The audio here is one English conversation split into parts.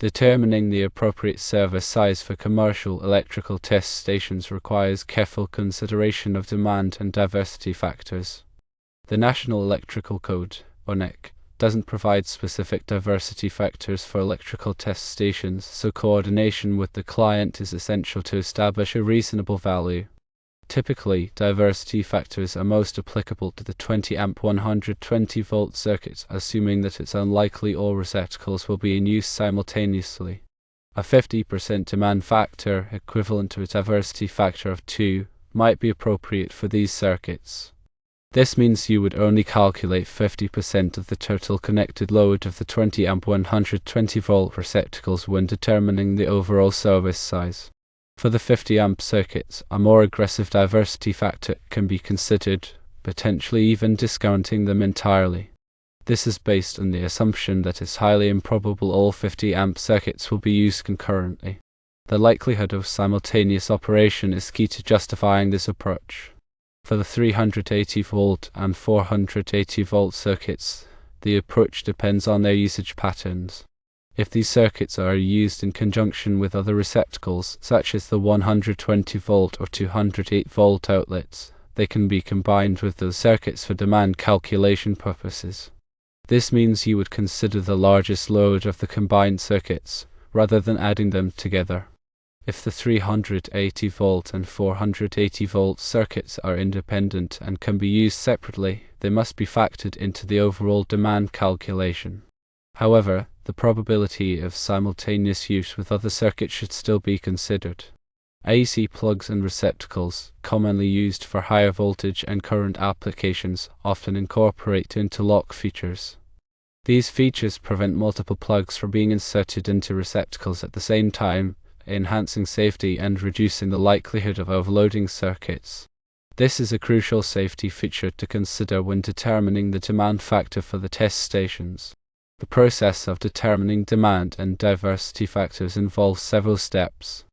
Determining the appropriate service size for commercial electrical test stations requires careful consideration of demand and diversity factors. The National Electrical Code, or NEC, doesn't provide specific diversity factors for electrical test stations, so coordination with the client is essential to establish a reasonable value. Typically, diversity factors are most applicable to the 20-amp 120-volt circuit, assuming that it's unlikely all receptacles will be in use simultaneously. A 50% demand factor, equivalent to a diversity factor of 2, might be appropriate for these circuits. This means you would only calculate 50% of the total connected load of the 20-amp 120-volt receptacles when determining the overall service size. For the 50-amp circuits, a more aggressive diversity factor can be considered, potentially even discounting them entirely. This is based on the assumption that it's highly improbable all 50-amp circuits will be used concurrently. The likelihood of simultaneous operation is key to justifying this approach. For the 380-volt and 480-volt circuits, the approach depends on their usage patterns. If these circuits are used in conjunction with other receptacles, such as the 120-volt or 208-volt outlets, they can be combined with those circuits for demand calculation purposes. This means you would consider the largest load of the combined circuits, rather than adding them together. If the 380-volt and 480-volt circuits are independent and can be used separately, they must be factored into the overall demand calculation. However, the probability of simultaneous use with other circuits should still be considered. AC plugs and receptacles, commonly used for higher voltage and current applications, often incorporate interlock features. These features prevent multiple plugs from being inserted into receptacles at the same time, enhancing safety and reducing the likelihood of overloading circuits. This is a crucial safety feature to consider when determining the demand factor for the test stations. The process of determining demand and diversity factors involves several steps.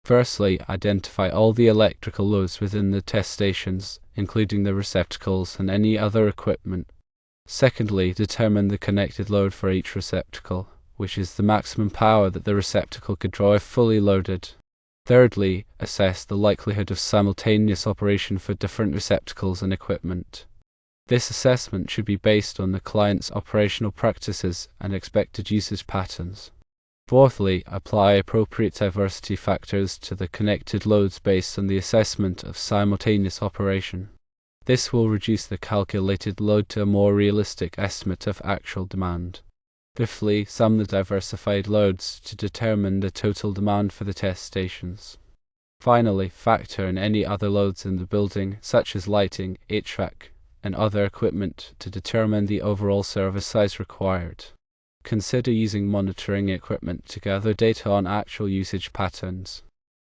Firstly, identify all the electrical loads within the test stations, including the receptacles and any other equipment. Secondly, determine the connected load for each receptacle, which is the maximum power that the receptacle could draw if fully loaded. Thirdly, assess the likelihood of simultaneous operation for different receptacles and equipment. This assessment should be based on the client's operational practices and expected usage patterns. Fourthly, apply appropriate diversity factors to the connected loads based on the assessment of simultaneous operation. This will reduce the calculated load to a more realistic estimate of actual demand. Fifthly, sum the diversified loads to determine the total demand for the test stations. Finally, factor in any other loads in the building, such as lighting, HVAC, and other equipment to determine the overall service size required. Consider using monitoring equipment to gather data on actual usage patterns.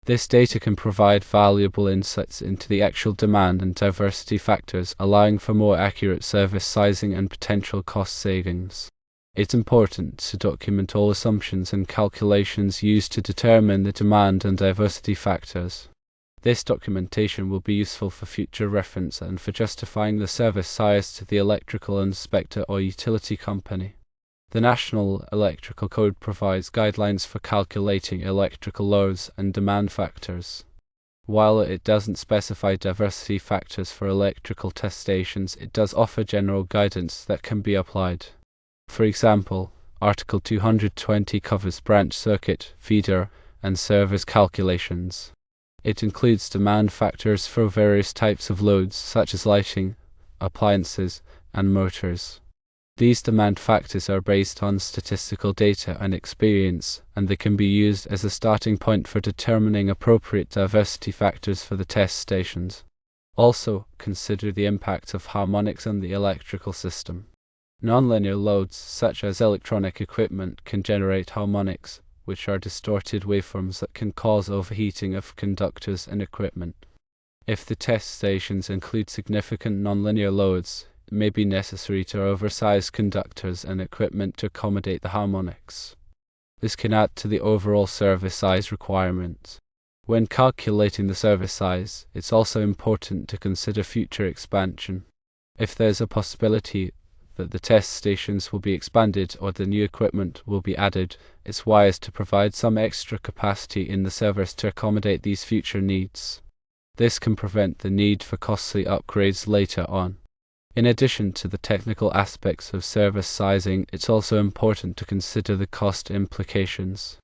This data can provide valuable insights into the actual demand and diversity factors, allowing for more accurate service sizing and potential cost savings. It's important to document all assumptions and calculations used to determine the demand and diversity factors. This documentation will be useful for future reference and for justifying the service size to the electrical inspector or utility company. The National Electrical Code provides guidelines for calculating electrical loads and demand factors. While it doesn't specify diversity factors for electrical test stations, it does offer general guidance that can be applied. For example, Article 220 covers branch circuit, feeder, and service calculations. It includes demand factors for various types of loads, such as lighting, appliances, and motors. These demand factors are based on statistical data and experience, and they can be used as a starting point for determining appropriate diversity factors for the test stations. Also, consider the impact of harmonics on the electrical system. Nonlinear loads, such as electronic equipment, can generate harmonics, which are distorted waveforms that can cause overheating of conductors and equipment. If the test stations include significant nonlinear loads, it may be necessary to oversize conductors and equipment to accommodate the harmonics. This can add to the overall service size requirement. When calculating the service size, it's also important to consider future expansion. If there's a possibility that the test stations will be expanded or the new equipment will be added, it's wise to provide some extra capacity in the service to accommodate these future needs. This can prevent the need for costly upgrades later on. In addition to the technical aspects of service sizing, it's also important to consider the cost implications.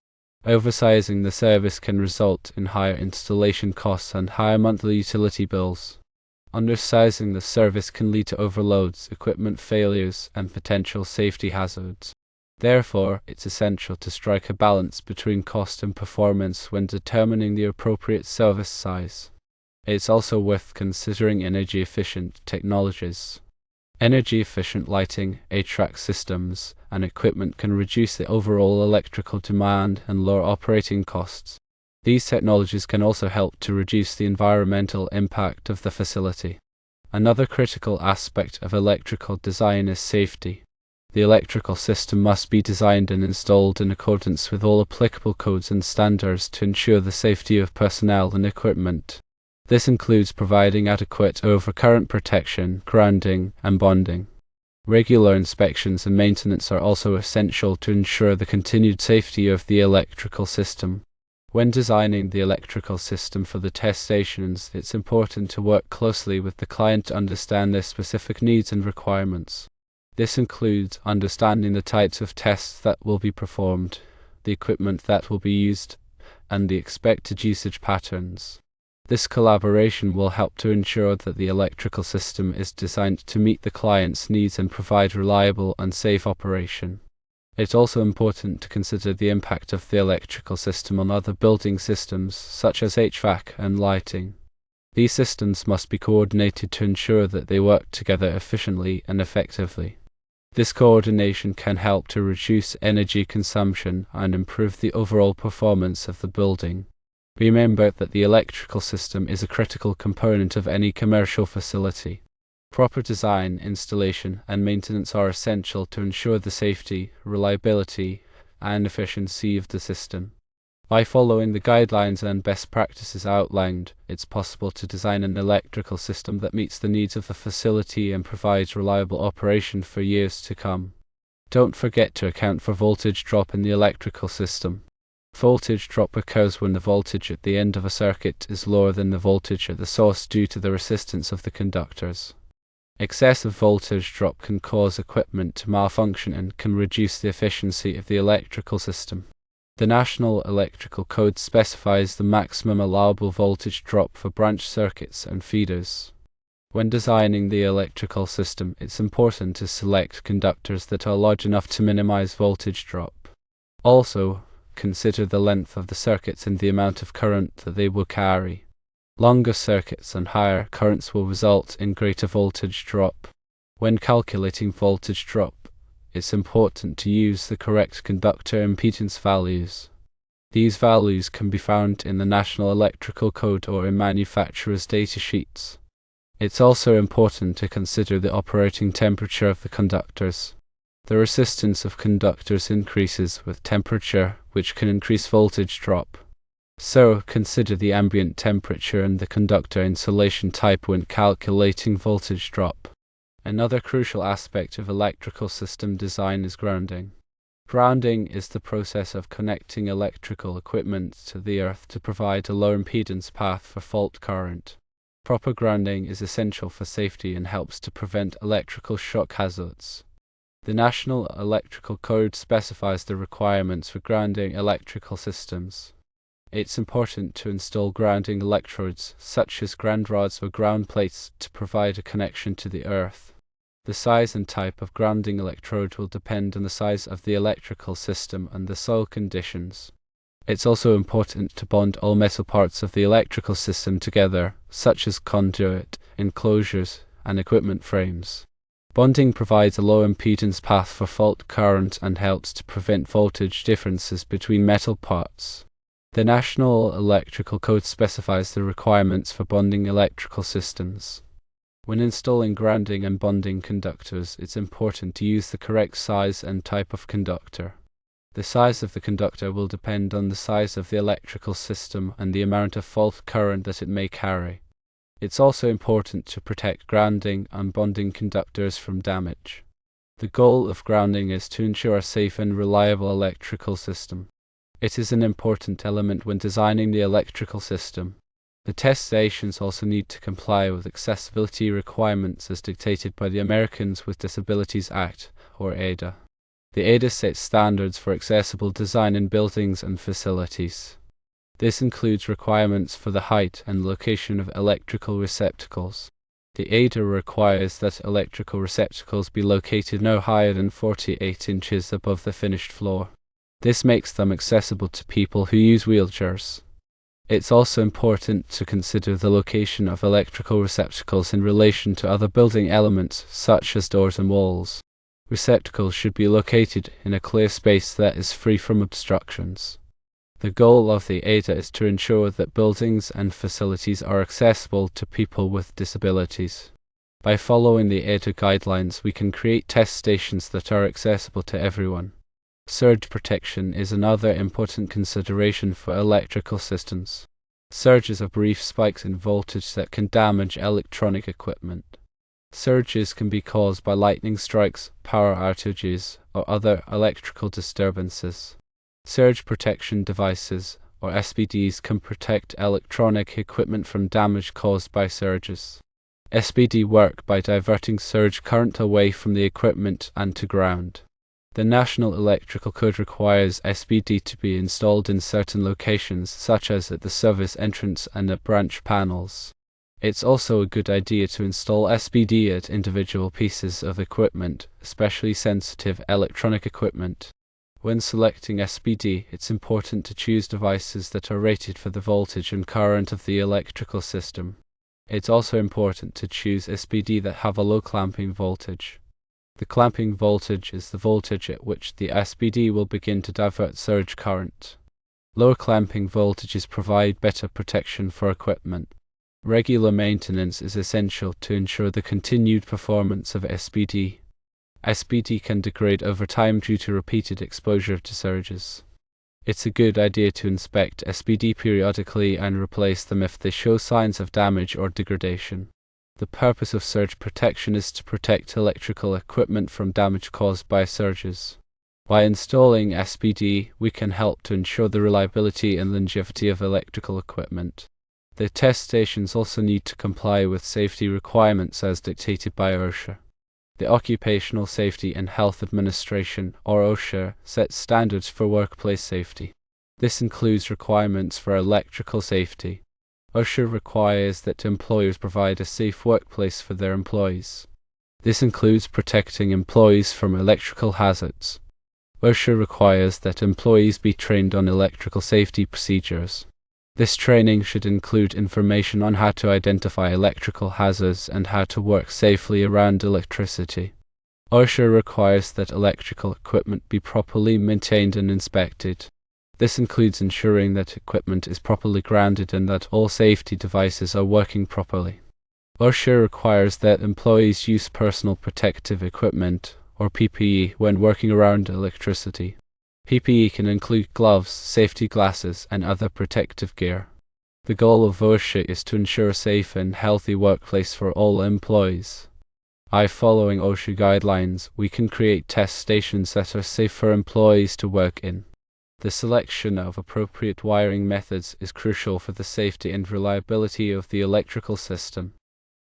Oversizing the service can result in higher installation costs and higher monthly utility bills. Undersizing the service can lead to overloads, equipment failures, and potential safety hazards. Therefore, it's essential to strike a balance between cost and performance when determining the appropriate service size. It's also worth considering energy-efficient technologies. Energy-efficient lighting, HVAC systems, and equipment can reduce the overall electrical demand and lower operating costs. These technologies can also help to reduce the environmental impact of the facility. Another critical aspect of electrical design is safety. The electrical system must be designed and installed in accordance with all applicable codes and standards to ensure the safety of personnel and equipment. This includes providing adequate overcurrent protection, grounding, and bonding. Regular inspections and maintenance are also essential to ensure the continued safety of the electrical system. When designing the electrical system for the test stations, it's important to work closely with the client to understand their specific needs and requirements. This includes understanding the types of tests that will be performed, the equipment that will be used, and the expected usage patterns. This collaboration will help to ensure that the electrical system is designed to meet the client's needs and provide reliable and safe operation. It's also important to consider the impact of the electrical system on other building systems, such as HVAC and lighting. These systems must be coordinated to ensure that they work together efficiently and effectively. This coordination can help to reduce energy consumption and improve the overall performance of the building. Remember that the electrical system is a critical component of any commercial facility. Proper design, installation, and maintenance are essential to ensure the safety, reliability, and efficiency of the system. By following the guidelines and best practices outlined, it's possible to design an electrical system that meets the needs of the facility and provides reliable operation for years to come. Don't forget to account for voltage drop in the electrical system. Voltage drop occurs when the voltage at the end of a circuit is lower than the voltage at the source due to the resistance of the conductors. Excessive voltage drop can cause equipment to malfunction and can reduce the efficiency of the electrical system. The National Electrical Code specifies the maximum allowable voltage drop for branch circuits and feeders. When designing the electrical system, it's important to select conductors that are large enough to minimize voltage drop. Also, consider the length of the circuits and the amount of current that they will carry. Longer circuits and higher currents will result in greater voltage drop. When calculating voltage drop, it's important to use the correct conductor impedance values. These values can be found in the National Electrical Code or in manufacturers' data sheets. It's also important to consider the operating temperature of the conductors. The resistance of conductors increases with temperature, which can increase voltage drop. So, consider the ambient temperature and the conductor insulation type when calculating voltage drop. Another crucial aspect of electrical system design is grounding. Grounding is the process of connecting electrical equipment to the earth to provide a low impedance path for fault current. Proper grounding is essential for safety and helps to prevent electrical shock hazards. The National Electrical Code specifies the requirements for grounding electrical systems. It's important to install grounding electrodes, such as ground rods or ground plates, to provide a connection to the earth. The size and type of grounding electrode will depend on the size of the electrical system and the soil conditions. It's also important to bond all metal parts of the electrical system together, such as conduit, enclosures, and equipment frames. Bonding provides a low impedance path for fault current and helps to prevent voltage differences between metal parts. The National Electrical Code specifies the requirements for bonding electrical systems. When installing grounding and bonding conductors, it's important to use the correct size and type of conductor. The size of the conductor will depend on the size of the electrical system and the amount of fault current that it may carry. It's also important to protect grounding and bonding conductors from damage. The goal of grounding is to ensure a safe and reliable electrical system. It is an important element when designing the electrical system. The test stations also need to comply with accessibility requirements as dictated by the Americans with Disabilities Act, or ADA. The ADA sets standards for accessible design in buildings and facilities. This includes requirements for the height and location of electrical receptacles. The ADA requires that electrical receptacles be located no higher than 48 inches above the finished floor. This makes them accessible to people who use wheelchairs. It's also important to consider the location of electrical receptacles in relation to other building elements, such as doors and walls. Receptacles should be located in a clear space that is free from obstructions. The goal of the ADA is to ensure that buildings and facilities are accessible to people with disabilities. By following the ADA guidelines, we can create test stations that are accessible to everyone. Surge protection is another important consideration for electrical systems. Surges are brief spikes in voltage that can damage electronic equipment. Surges can be caused by lightning strikes, power outages, or other electrical disturbances. Surge protection devices, or SPDs, can protect electronic equipment from damage caused by surges. SPD work by diverting surge current away from the equipment and to ground. The National Electrical Code requires SPD to be installed in certain locations, such as at the service entrance and at branch panels. It's also a good idea to install SPD at individual pieces of equipment, especially sensitive electronic equipment. When selecting SPD, it's important to choose devices that are rated for the voltage and current of the electrical system. It's also important to choose SPD that have a low clamping voltage. The clamping voltage is the voltage at which the SPD will begin to divert surge current. Lower clamping voltages provide better protection for equipment. Regular maintenance is essential to ensure the continued performance of SPD. SPD can degrade over time due to repeated exposure to surges. It's a good idea to inspect SPD periodically and replace them if they show signs of damage or degradation. The purpose of surge protection is to protect electrical equipment from damage caused by surges. By installing SPD, we can help to ensure the reliability and longevity of electrical equipment. The test stations also need to comply with safety requirements as dictated by OSHA. The Occupational Safety and Health Administration, or OSHA, sets standards for workplace safety. This includes requirements for electrical safety. OSHA requires that employers provide a safe workplace for their employees. This includes protecting employees from electrical hazards. OSHA requires that employees be trained on electrical safety procedures. This training should include information on how to identify electrical hazards and how to work safely around electricity. OSHA requires that electrical equipment be properly maintained and inspected. This includes ensuring that equipment is properly grounded and that all safety devices are working properly. OSHA requires that employees use personal protective equipment, or PPE, when working around electricity. PPE can include gloves, safety glasses, and other protective gear. The goal of OSHA is to ensure a safe and healthy workplace for all employees. By following OSHA guidelines, we can create test stations that are safe for employees to work in. The selection of appropriate wiring methods is crucial for the safety and reliability of the electrical system.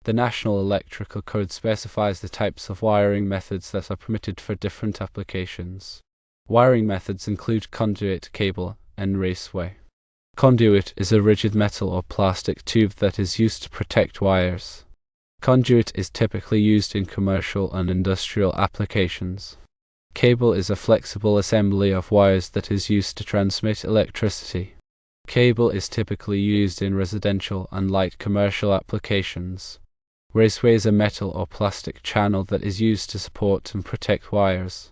The National Electrical Code specifies the types of wiring methods that are permitted for different applications. Wiring methods include conduit, cable, and raceway. Conduit is a rigid metal or plastic tube that is used to protect wires. Conduit is typically used in commercial and industrial applications. Cable is a flexible assembly of wires that is used to transmit electricity. Cable is typically used in residential and light commercial applications. Raceway is a metal or plastic channel that is used to support and protect wires.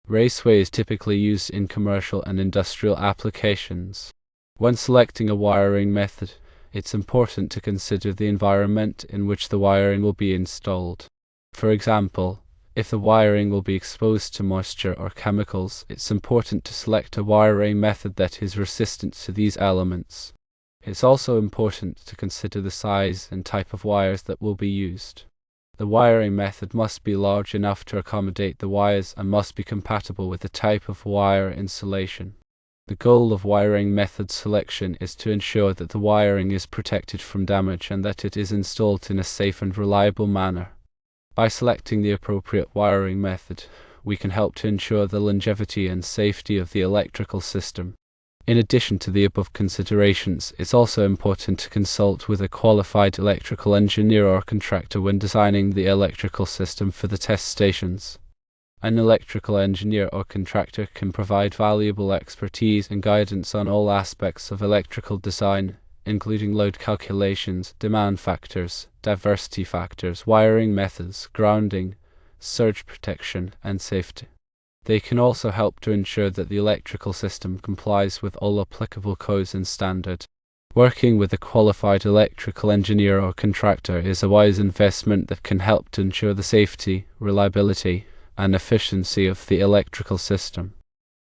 Raceway is typically used in commercial and industrial applications. When selecting a wiring method, it's important to consider the environment in which the wiring will be installed. For example, if the wiring will be exposed to moisture or chemicals, it's important to select a wiring method that is resistant to these elements. It's also important to consider the size and type of wires that will be used. The wiring method must be large enough to accommodate the wires and must be compatible with the type of wire insulation. The goal of wiring method selection is to ensure that the wiring is protected from damage and that it is installed in a safe and reliable manner. By selecting the appropriate wiring method, we can help to ensure the longevity and safety of the electrical system. In addition to the above considerations, it's also important to consult with a qualified electrical engineer or contractor when designing the electrical system for the test stations. An electrical engineer or contractor can provide valuable expertise and guidance on all aspects of electrical design, including load calculations, demand factors, diversity factors, wiring methods, grounding, surge protection, and safety. They can also help to ensure that the electrical system complies with all applicable codes and standards. Working with a qualified electrical engineer or contractor is a wise investment that can help to ensure the safety, reliability, and efficiency of the electrical system.